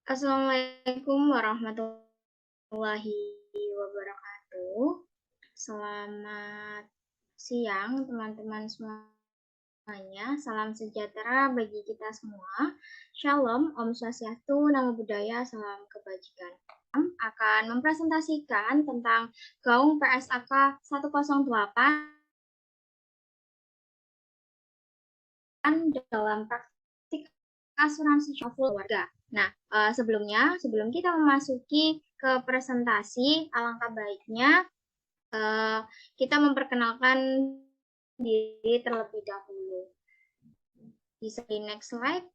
Assalamualaikum warahmatullahi wabarakatuh. Selamat siang teman-teman semuanya. Salam sejahtera bagi kita semua. Shalom, Om Swastiastu, Namo Buddhaya, salam kebajikan. Akan mempresentasikan tentang gaung PSAK 108 dalam praktik asuransi keluarga. Nah, sebelum kita memasuki ke presentasi, alangkah baiknya kita memperkenalkan diri terlebih dahulu. Bisa di next slide.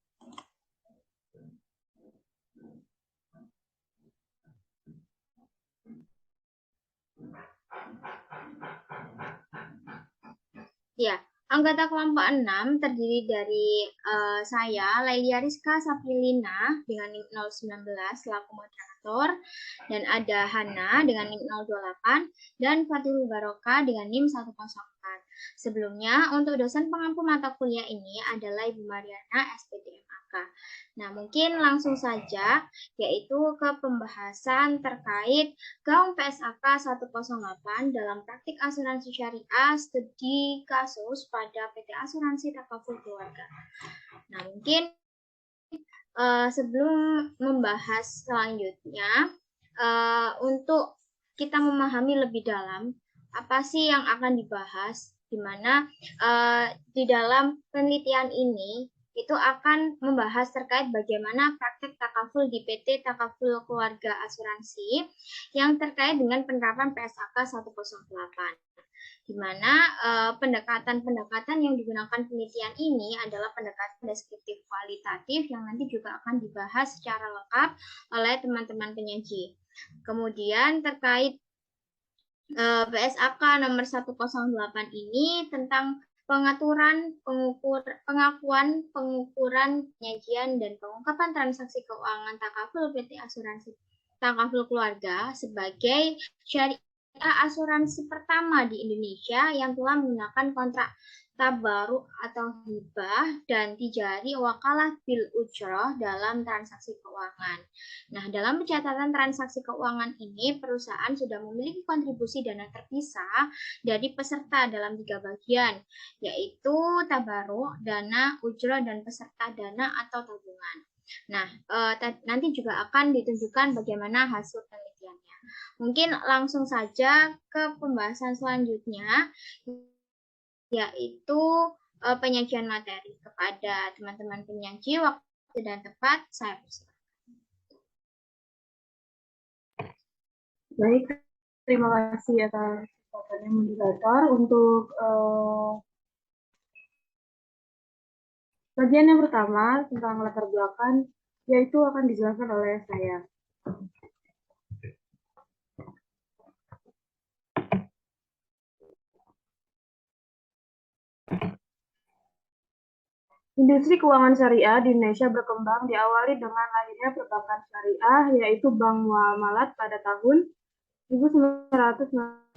Ya, anggota kelompok 6 terdiri dari saya, Lailia Rizka Saprilina dengan NIM 019 selaku moderator, dan ada Hana dengan NIM 028, dan Fatihul Baroka dengan NIM 104. Sebelumnya, untuk dosen pengampu mata kuliah ini adalah Ibu Mariana, SPT MAK. Nah, mungkin langsung saja, yaitu ke pembahasan terkait gaung PSAK 108 dalam praktik asuransi syariah studi kasus pada PT Asuransi Takaful Keluarga. Nah, mungkin sebelum membahas selanjutnya, untuk kita memahami lebih dalam apa sih yang akan dibahas, di mana di dalam penelitian ini itu akan membahas terkait bagaimana praktek takaful di PT Takaful Keluarga Asuransi yang terkait dengan penerapan PSAK 108, di mana pendekatan-pendekatan yang digunakan penelitian ini adalah pendekatan deskriptif kualitatif yang nanti juga akan dibahas secara lengkap oleh teman-teman penyaji. Kemudian terkait PSAK nomor 108 ini tentang pengaturan, pengakuan, pengukuran, penyajian, dan pengungkapan transaksi keuangan takaful PT Asuransi Takaful Keluarga sebagai syariah asuransi pertama di Indonesia yang telah menggunakan kontrak tabaruk atau hibah dan tijari wakalah bil ujroh dalam transaksi keuangan. Nah, dalam pencatatan transaksi keuangan ini, perusahaan sudah memiliki kontribusi dana terpisah dari peserta dalam 3 bagian, yaitu tabaruk, dana, ujroh, dan peserta dana atau tabungan. Nah, nanti juga akan ditunjukkan bagaimana hasil penelitiannya. Mungkin langsung saja ke pembahasan selanjutnya, yaitu penyajian materi. Kepada teman-teman penyaji, waktu dan tempat saya persilakan. Baik, terima kasih atas kesempatannya moderator untuk bagian yang pertama tentang latar belakang, yaitu akan dijelaskan oleh saya. Industri keuangan syariah di Indonesia berkembang diawali dengan lahirnya perbankan syariah, yaitu Bank Muamalat pada tahun 1992.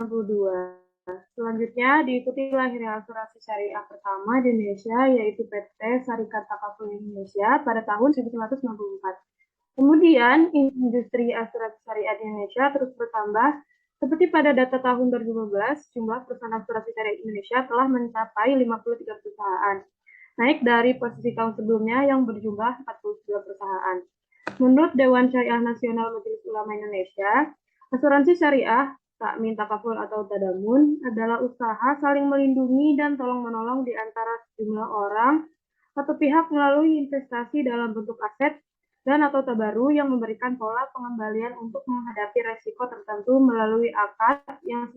Selanjutnya diikuti lahirnya asuransi syariah pertama di Indonesia, yaitu PT Syarikat Takaful Indonesia pada tahun 1994. Kemudian industri asuransi syariah di Indonesia terus bertambah. Seperti pada data tahun 2015, jumlah perusahaan asuransi syariah Indonesia telah mencapai 53 perusahaan, naik dari posisi tahun sebelumnya yang berjumlah 42 perusahaan. Menurut Dewan Syariah Nasional Majelis Ulama Indonesia, asuransi syariah, takmin, takaful, atau tadamun adalah usaha saling melindungi dan tolong-menolong di antara sejumlah orang atau pihak melalui investasi dalam bentuk aset dan atau tabaru yang memberikan pola pengembalian untuk menghadapi resiko tertentu melalui akad yang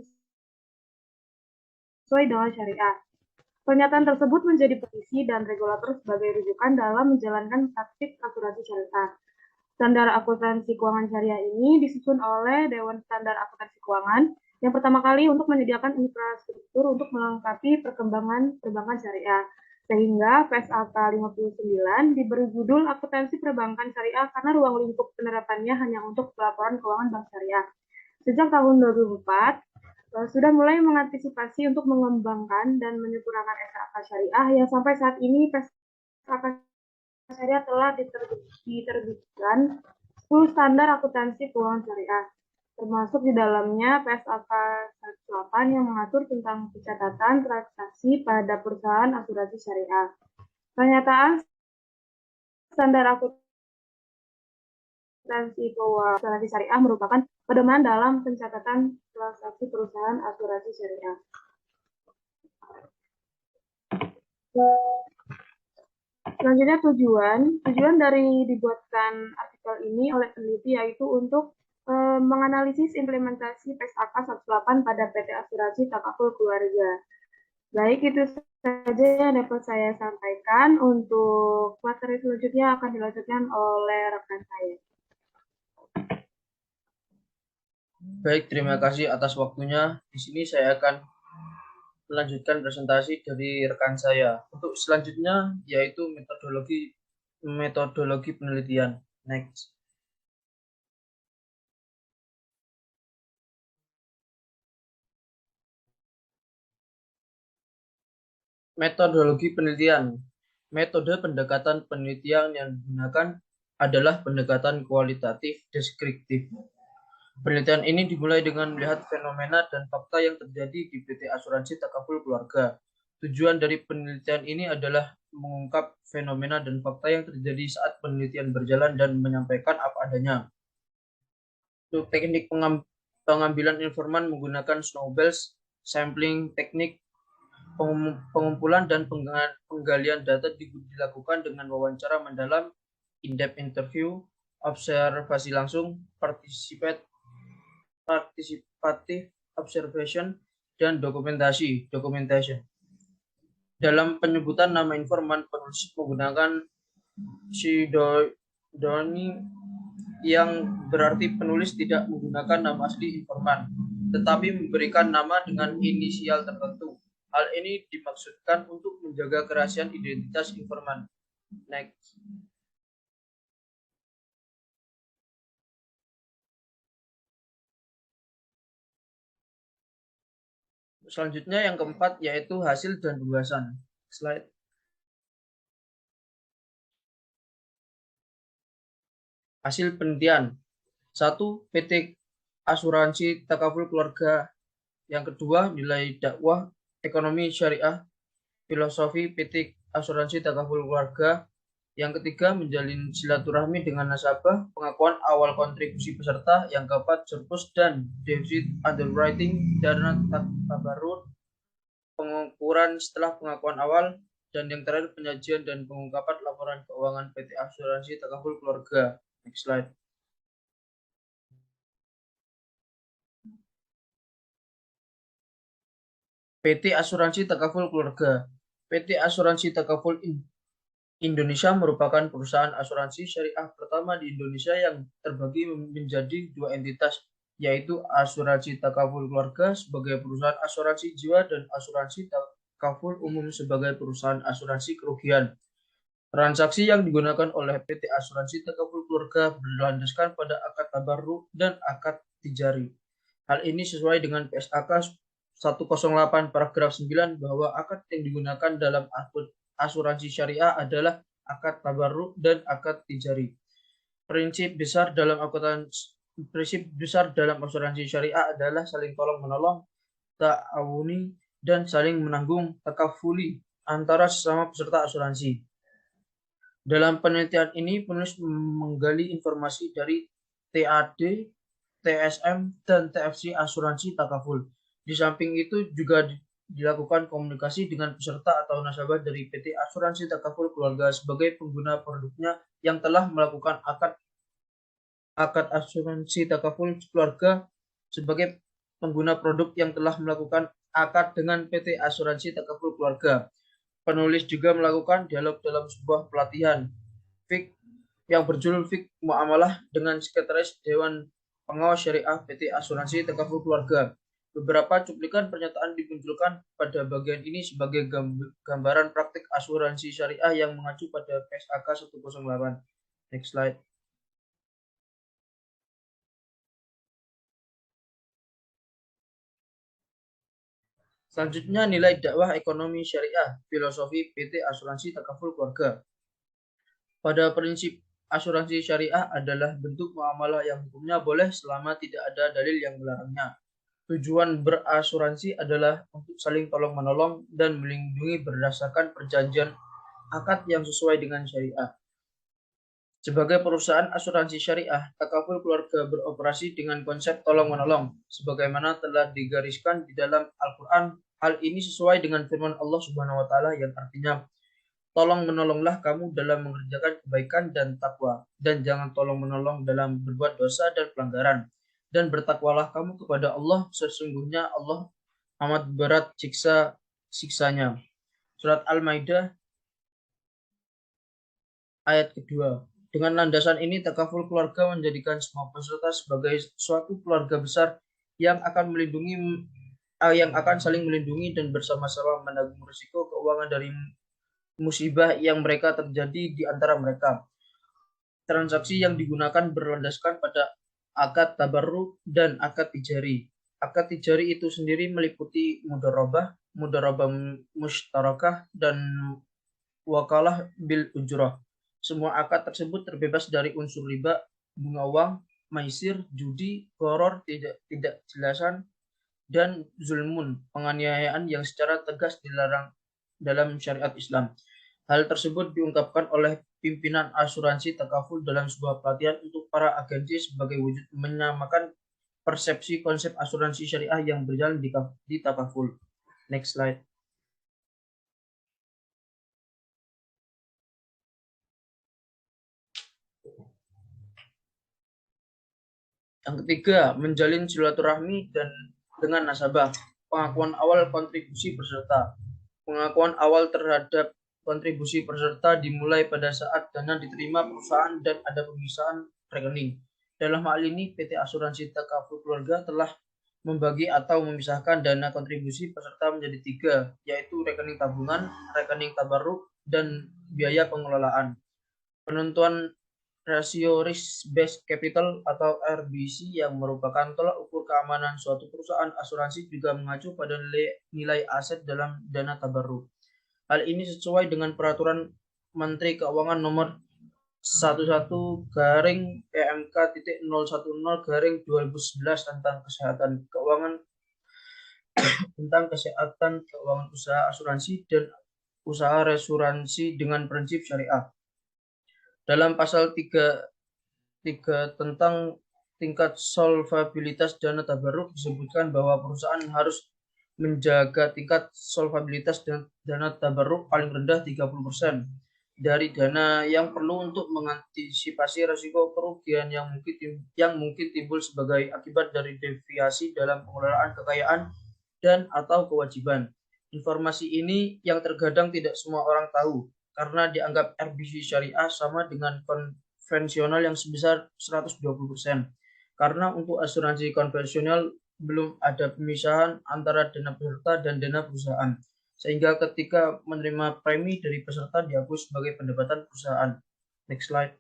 sesuai dengan syariah. Pernyataan tersebut menjadi posisi dan regulator sebagai rujukan dalam menjalankan praktik asuransi syariah. Standar akuntansi keuangan syariah ini disusun oleh Dewan Standar Akuntansi Keuangan yang pertama kali untuk menyediakan infrastruktur untuk melengkapi perkembangan perbankan syariah. Sehingga PSAK 59 diberi judul Akuntansi Perbankan Syariah karena ruang lingkup penerapannya hanya untuk pelaporan keuangan bank syariah. Sejak tahun 2004, sudah mulai mengantisipasi untuk mengembangkan dan menyempurnakan SAK syariah yang sampai saat ini SAK syariah telah diterbitkan standar akuntansi keuangan syariah, termasuk di dalamnya PSAK 108 yang mengatur tentang pencatatan transaksi pada perusahaan asuransi syariah. Pernyataan standar akuntansi keuangan asuransi syariah merupakan pedoman dalam pencatatan transaksi perusahaan asuransi syariah. Selanjutnya tujuan dari dibuatkan artikel ini oleh peneliti yaitu untuk menganalisis implementasi PSAK 108 pada PT Asuransi Takaful Keluarga. Baik, itu saja yang dapat saya sampaikan. Untuk materi selanjutnya akan dilanjutkan oleh rekan saya. Baik, terima kasih atas waktunya. Di sini saya akan melanjutkan presentasi dari rekan saya. Untuk selanjutnya yaitu metodologi penelitian. Next. Metodologi penelitian. Metode pendekatan penelitian yang digunakan adalah pendekatan kualitatif deskriptif. Penelitian ini dimulai dengan melihat fenomena dan fakta yang terjadi di PT Asuransi Takaful Keluarga. Tujuan dari penelitian ini adalah mengungkap fenomena dan fakta yang terjadi saat penelitian berjalan dan menyampaikan apa adanya. Untuk teknik pengambilan informan menggunakan snowballs, sampling teknik, pengumpulan dan penggalian data dilakukan dengan wawancara mendalam, in-depth interview, observasi langsung, participative observation, dan documentation. Dalam penyebutan nama informan, penulis menggunakan pseudonymi yang berarti penulis tidak menggunakan nama asli informan, tetapi memberikan nama dengan inisial tertentu. Hal ini dimaksudkan untuk menjaga kerahasiaan identitas informan. Next. Selanjutnya yang keempat yaitu hasil dan pembahasan. Slide. Hasil penelitian. 1. PT Asuransi Takaful Keluarga. Yang kedua, nilai dakwah ekonomi syariah, filosofi PT Asuransi Takaful Keluarga. Yang ketiga, menjalin silaturahmi dengan nasabah, pengakuan awal kontribusi peserta. Yang keempat, surplus dan defisit underwriting, dana tabarrud, pengukuran setelah pengakuan awal, dan yang terakhir penyajian dan pengungkapan laporan keuangan PT Asuransi Takaful Keluarga. Next slide. PT Asuransi Takaful Keluarga. PT Asuransi Takaful Indonesia merupakan perusahaan asuransi syariah pertama di Indonesia yang terbagi menjadi dua entitas, yaitu Asuransi Takaful Keluarga sebagai perusahaan asuransi jiwa dan Asuransi Takaful Umum sebagai perusahaan asuransi kerugian. Transaksi yang digunakan oleh PT Asuransi Takaful Keluarga berlandaskan pada akad tabarruk dan akad tijari. Hal ini sesuai dengan PSAK 108 paragraf 9 bahwa akad yang digunakan dalam asuransi syariah adalah akad tabarruk dan akad tijari. Prinsip besar dalam asuransi syariah adalah saling tolong-menolong, ta'awuni, dan saling menanggung takafuli antara sesama peserta asuransi. Dalam penelitian ini, penulis menggali informasi dari TAD, TSM, dan TFC Asuransi Takaful. Di samping itu juga dilakukan komunikasi dengan peserta atau nasabah dari PT Asuransi Takaful Keluarga sebagai pengguna produknya yang telah melakukan akad asuransi takaful keluarga sebagai pengguna produk yang telah melakukan akad dengan PT Asuransi Takaful Keluarga. Penulis juga melakukan dialog dalam sebuah pelatihan FIK yang berjudul FIK Muamalah dengan Sekretaris Dewan Pengawas Syariah PT Asuransi Takaful Keluarga. Beberapa cuplikan pernyataan dimunculkan pada bagian ini sebagai gambaran praktik asuransi syariah yang mengacu pada PSAK 108. Next slide. Selanjutnya nilai dakwah ekonomi syariah, filosofi PT Asuransi Takaful Keluarga. Pada prinsip asuransi syariah adalah bentuk muamalah yang hukumnya boleh selama tidak ada dalil yang melarangnya. Tujuan berasuransi adalah untuk saling tolong-menolong dan melindungi berdasarkan perjanjian akad yang sesuai dengan syariah. Sebagai perusahaan asuransi syariah, Takaful Keluarga beroperasi dengan konsep tolong-menolong, sebagaimana telah digariskan di dalam Al-Quran. Hal ini sesuai dengan firman Allah Subhanahu wa Ta'ala yang artinya, tolong-menolonglah kamu dalam mengerjakan kebaikan dan takwa, dan jangan tolong-menolong dalam berbuat dosa dan pelanggaran. Dan bertakwalah kamu kepada Allah, sesungguhnya Allah amat berat siksanya. Surat Al-Maidah ayat kedua. Dengan landasan ini, Takaful Keluarga menjadikan semua peserta sebagai suatu keluarga besar yang akan saling melindungi dan bersama-sama menanggung risiko keuangan dari musibah yang mereka terjadi di antara mereka. Transaksi yang digunakan berlandaskan pada akad tabarruk dan akad tijari. Akad tijari itu sendiri meliputi mudharabah mustarakah, dan wakalah bil ujrah. Semua akad tersebut terbebas dari unsur riba, bunga uang, maisir, judi, gharar, tidak jelasan, dan zulmun, penganiayaan yang secara tegas dilarang dalam syariat Islam. Hal tersebut diungkapkan oleh pimpinan asuransi Takaful dalam sebuah pelatihan untuk para agensi sebagai wujud menyamakan persepsi konsep asuransi syariah yang berjalan di Takaful. Next slide. Yang ketiga, menjalin silaturahmi dengan nasabah. Pengakuan awal kontribusi peserta. Pengakuan awal terhadap kontribusi peserta dimulai pada saat dana diterima perusahaan dan ada pemisahan rekening. Dalam hal ini, PT Asuransi Takaful Keluarga telah membagi atau memisahkan dana kontribusi peserta menjadi 3, yaitu rekening tabungan, rekening tabarruk, dan biaya pengelolaan. Penentuan rasio risk based capital atau RBC yang merupakan tolak ukur keamanan suatu perusahaan asuransi juga mengacu pada nilai aset dalam dana tabarruk. Hal ini sesuai dengan peraturan Menteri Keuangan nomor 11-PMK.010/2011 tentang kesehatan keuangan usaha asuransi dan usaha reasuransi dengan prinsip syariah. Dalam pasal 3 tentang tingkat solvabilitas dana tabarruk disebutkan bahwa perusahaan harus menjaga tingkat solvabilitas dana tabarruk paling rendah 30% dari dana yang perlu untuk mengantisipasi risiko kerugian yang mungkin timbul sebagai akibat dari deviasi dalam pengelolaan kekayaan dan atau kewajiban. Informasi ini yang terkadang tidak semua orang tahu, karena dianggap RBC syariah sama dengan konvensional yang sebesar 120%. Karena untuk asuransi konvensional belum ada pemisahan antara dana peserta dan dana perusahaan, sehingga ketika menerima premi dari peserta diakui sebagai pendapatan perusahaan. Next slide.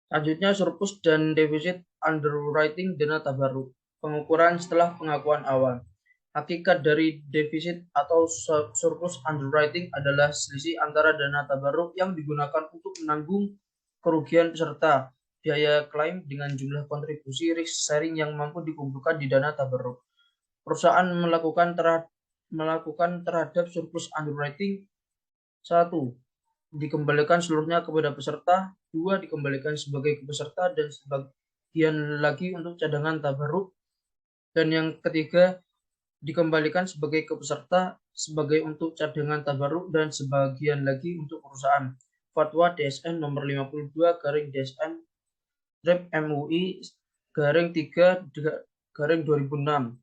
Selanjutnya, surplus dan defisit underwriting dana tabarruk. Pengukuran setelah pengakuan awal. Hakikat dari defisit atau surplus underwriting adalah selisih antara dana tabarruk yang digunakan untuk menanggung kerugian peserta, biaya klaim dengan jumlah kontribusi risk sharing yang mampu dikumpulkan di dana tabarruk. Perusahaan melakukan terhadap surplus underwriting: 1. Dikembalikan seluruhnya kepada peserta, 2. Dikembalikan sebagai peserta dan sebagian lagi untuk cadangan tabarruk, dan yang ketiga dikembalikan sebagai ke peserta sebagai untuk cadangan tabarruk dan sebagian lagi untuk perusahaan. Fatwa DSN nomor 52/DSN/MUI/3/2006.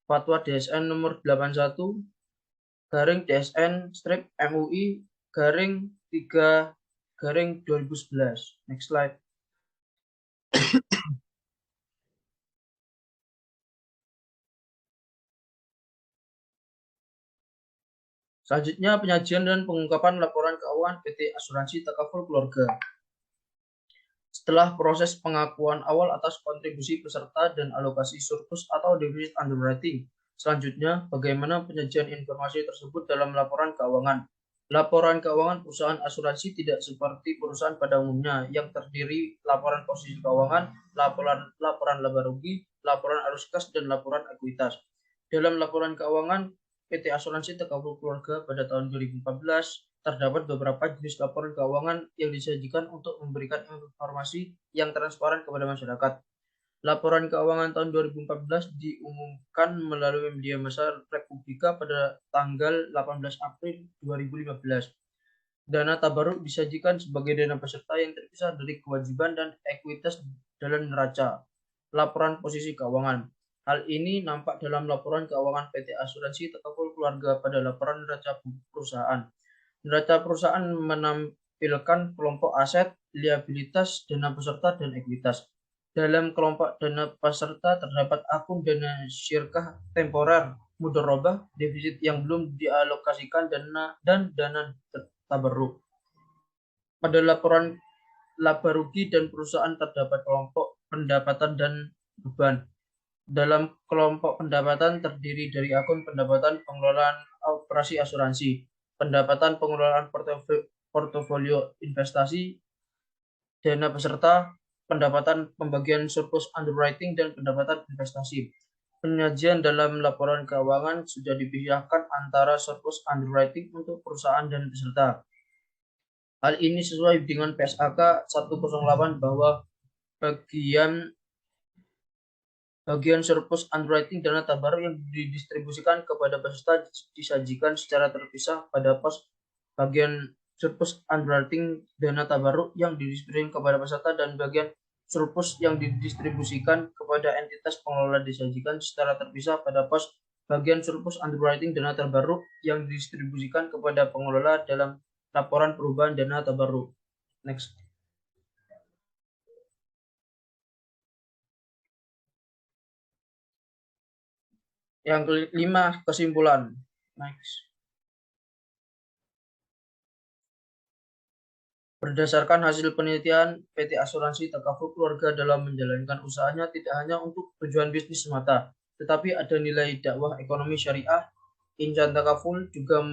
Fatwa DSN nomor 81/DSN/MUI/3/2011. Next slide. Selanjutnya, penyajian dan pengungkapan laporan keuangan PT Asuransi Takaful Keluarga. Setelah proses pengakuan awal atas kontribusi peserta dan alokasi surplus atau defisit underwriting, Selanjutnya, bagaimana penyajian informasi tersebut dalam laporan keuangan. Laporan keuangan perusahaan asuransi tidak seperti perusahaan pada umumnya yang terdiri laporan posisi keuangan, laporan laba rugi, laporan arus kas, dan laporan ekuitas. Dalam laporan keuangan PT Asuransi Takaful Keluarga pada tahun 2014, terdapat beberapa jenis laporan keuangan yang disajikan untuk memberikan informasi yang transparan kepada masyarakat. Laporan keuangan tahun 2014 diumumkan melalui media massa Republika pada tanggal 18 April 2015. Dana tabaruk disajikan sebagai dana peserta yang terpisah dari kewajiban dan ekuitas dalam neraca. Laporan posisi keuangan. Hal ini nampak dalam laporan keuangan PT Asuransi Takaful Keluarga pada laporan neraca perusahaan. Neraca perusahaan menampilkan kelompok aset, liabilitas, dana peserta, dan ekuitas. Dalam kelompok dana peserta terdapat akun dana syirkah temporer, mudharabah, defisit yang belum dialokasikan dan dana tabarruk. Pada laporan laba rugi dan perusahaan terdapat kelompok pendapatan dan beban. Dalam kelompok pendapatan terdiri dari akun pendapatan pengelolaan operasi asuransi, pendapatan pengelolaan portofolio investasi, dana peserta, pendapatan pembagian surplus underwriting, dan pendapatan investasi. Penyajian dalam laporan keuangan sudah dipisahkan antara surplus underwriting untuk perusahaan dan peserta. Hal ini sesuai dengan PSAK 108 bahwa bagian surplus underwriting dana tabaruk yang didistribusikan kepada peserta disajikan secara terpisah pada pos bagian surplus underwriting dana tabaruk yang didistribusikan kepada peserta dan bagian surplus yang didistribusikan kepada entitas pengelola disajikan secara terpisah pada pos bagian surplus underwriting dana tabaruk yang didistribusikan kepada pengelola dalam laporan perubahan dana tabaruk. Next. Yang kelima, kesimpulan. Next. Berdasarkan hasil penelitian, PT Asuransi Takaful Keluarga dalam menjalankan usahanya tidak hanya untuk tujuan bisnis semata, tetapi ada nilai dakwah ekonomi syariah. Insan Takaful juga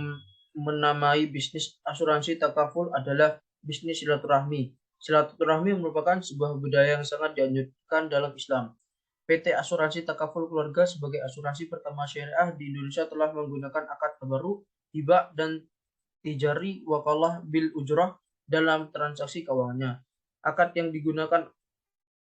menamai bisnis asuransi Takaful adalah bisnis silaturahmi. Silaturahmi merupakan sebuah budaya yang sangat dianjurkan dalam Islam. PT Asuransi Takaful Keluarga sebagai asuransi pertama syariah di Indonesia telah menggunakan akad tabarruk, hibah, dan tijari wakalah bil ujrah dalam transaksi keuangannya. Akad yang digunakan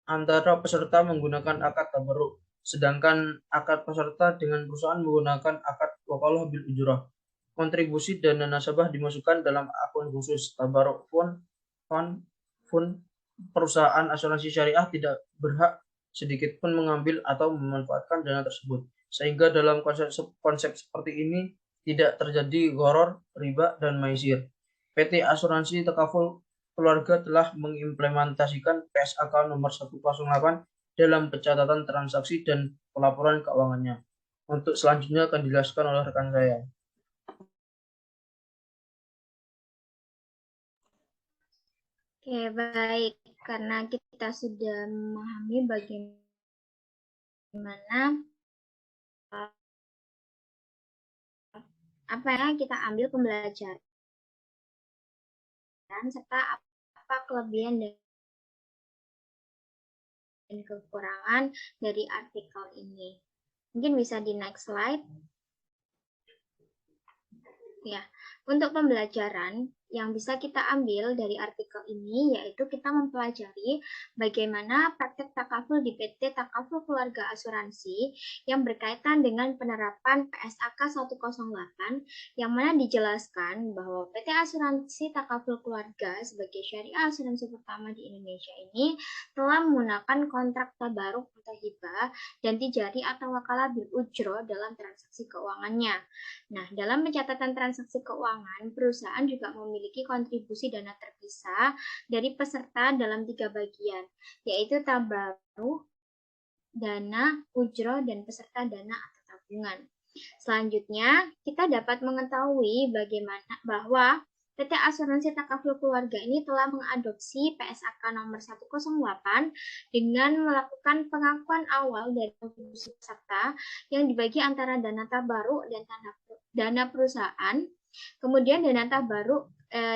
antara peserta menggunakan akad tabarruk, sedangkan akad peserta dengan perusahaan menggunakan akad wakalah bil ujrah. Kontribusi dana nasabah dimasukkan dalam akun khusus tabarruk fund. Perusahaan asuransi syariah tidak berhak sedikit pun mengambil atau memanfaatkan dana tersebut. Sehingga dalam konsep seperti ini tidak terjadi gharar, riba, dan maisir. PT Asuransi Takaful Keluarga telah mengimplementasikan PSAK nomor 108 dalam pencatatan transaksi dan pelaporan keuangannya. Untuk selanjutnya akan dijelaskan oleh rekan saya. Oke, baik. Karena kita sudah memahami bagaimana apa yang kita ambil pembelajaran serta apa kelebihan dan kekurangan dari artikel ini. Mungkin bisa di next slide. Ya, untuk pembelajaran yang bisa kita ambil dari artikel ini yaitu kita mempelajari bagaimana praktek takaful di PT Takaful Keluarga Asuransi yang berkaitan dengan penerapan PSAK 108 yang mana dijelaskan bahwa PT Asuransi Takaful Keluarga sebagai syariah asuransi pertama di Indonesia ini telah menggunakan kontrak tabaruk atau hibah dan tijari atau wakalah bil ujro dalam transaksi keuangannya. Nah, dalam pencatatan transaksi keuangan, perusahaan juga memiliki kontribusi dana terpisah dari peserta dalam 3 bagian, yaitu tabaruk, dana ujro, dan peserta dana atau tabungan. Selanjutnya, kita dapat mengetahui bagaimana bahwa PT Asuransi Takaful Keluarga ini telah mengadopsi PSAK nomor 108 dengan melakukan pengakuan awal dari kontribusi peserta yang dibagi antara dana tabaruk dan dana perusahaan. Kemudian dana tabaruk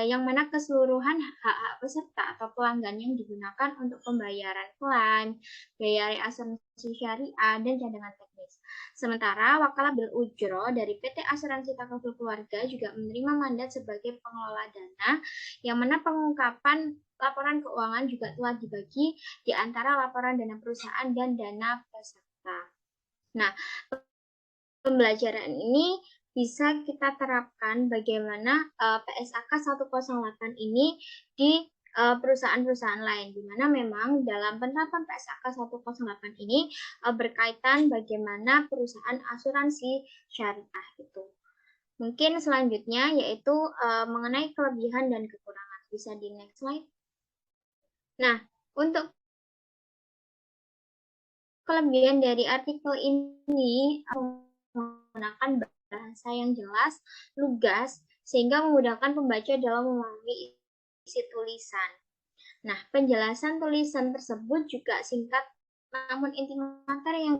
yang mana keseluruhan hak-hak peserta atau pelanggan yang digunakan untuk pembayaran klaim, biaya asuransi syariah, dan cadangan teknis. Sementara Wakalah Bil Ujro dari PT Asuransi Takaful Keluarga juga menerima mandat sebagai pengelola dana, yang mana pengungkapan laporan keuangan juga telah dibagi di antara laporan dana perusahaan dan dana peserta. Nah, pembelajaran ini bisa kita terapkan bagaimana PSAK 108 ini di perusahaan-perusahaan lain, di mana memang dalam penerapan PSAK 108 ini berkaitan bagaimana perusahaan asuransi syariah itu. Mungkin selanjutnya yaitu mengenai kelebihan dan kekurangan. Bisa di next slide. Nah, untuk kelebihan dari artikel ini menggunakan bahasa yang jelas, lugas, sehingga memudahkan pembaca dalam memahami isi tulisan. Nah, penjelasan tulisan tersebut juga singkat, namun inti materi yang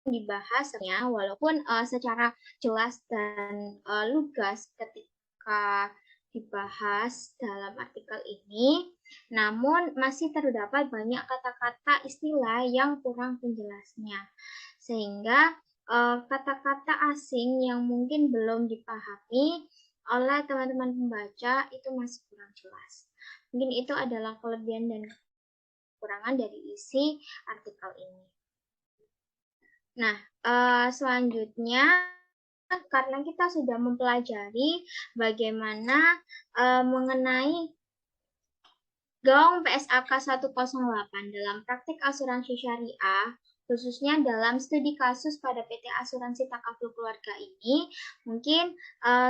dibahasnya walaupun secara jelas dan lugas ketika dibahas dalam artikel ini, namun masih terdapat banyak kata-kata istilah yang kurang penjelasnya, sehingga kata-kata asing yang mungkin belum dipahami oleh teman-teman pembaca itu masih kurang jelas. Mungkin itu adalah kelebihan dan kekurangan dari isi artikel ini. Nah, selanjutnya karena kita sudah mempelajari bagaimana mengenai gaung PSAK 108 dalam praktik asuransi syariah, khususnya dalam studi kasus pada PT Asuransi Takaful Keluarga ini, mungkin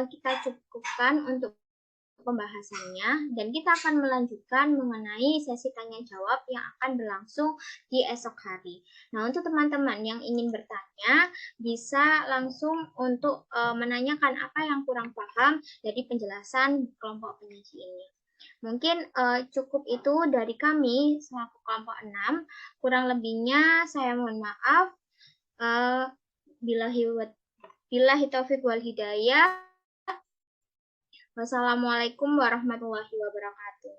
kita cukupkan untuk pembahasannya, dan kita akan melanjutkan mengenai sesi tanya jawab yang akan berlangsung di esok hari. Nah, untuk teman-teman yang ingin bertanya, bisa langsung untuk menanyakan apa yang kurang paham dari penjelasan kelompok penyaji ini. Mungkin cukup itu dari kami selaku kelompok 6. Kurang lebihnya saya mohon maaf. Billahi taufiq wal hidayah. Wassalamualaikum warahmatullahi wabarakatuh.